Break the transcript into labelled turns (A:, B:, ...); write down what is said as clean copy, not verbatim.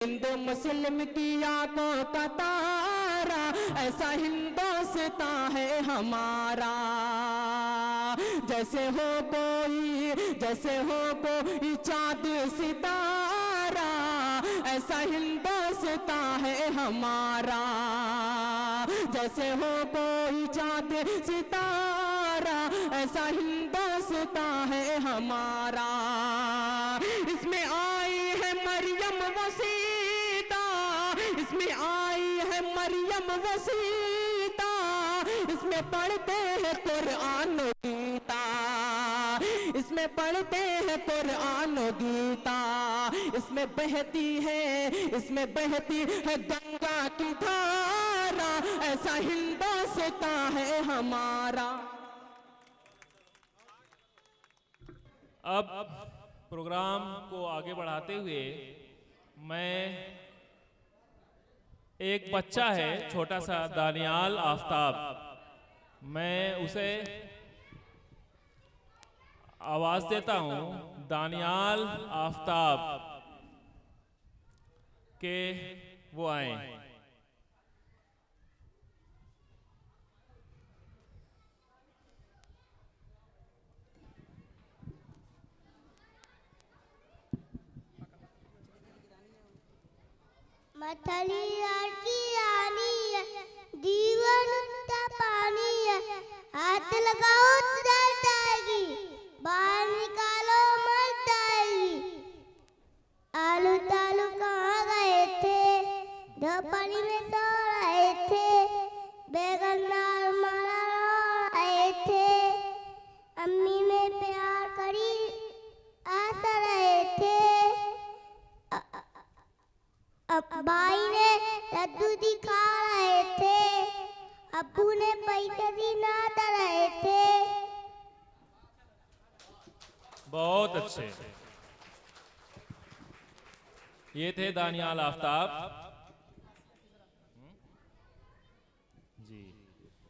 A: हिंदू मुस्लिम की आंखों का तारा, ऐसा हिंदुस्तान है हमारा। जैसे हो कोई चाँद सितारा, ऐसा हिंदुस्तान है हमारा। जैसे हो कोई चाँद सितारा, ऐसा हिंदुस्तान है हमारा। इसमें आई है मरियम वसीता, इसमें आई है मरियम वसीता, इसमें पढ़ते हैं कुरान गीता, इसमें पढ़ते हैं कुरान गीता। इसमें बहती है गंगा की धारा, ऐसा हिंदुस्तान है हमारा।
B: अब प्रोग्राम को आगे बढ़ाते हुए मैं एक बच्चा है छोटा सा दानियाल आफ्ताब, मैं उसे आवाज देता हूं। दानियाल आफ्ताब के वो आए।
C: मथली की रानी है, जीवन का पानी है, हाथ लगाओ डर जाएगी, बाहर निकालो मर जाएगी। आलू तालू कहाँ गए थे, झोपड़ी में सो रहे थे, बैगन दाल मारा रो रहे थे, अम्मी ने प्यार करी आस रहे थे। भाई ने लड्डू दिखा रहे थे, अब्बू ने पैसे दी ना रहे थे।
B: बहुत अच्छे। ये थे दानियाल आफ्ताब।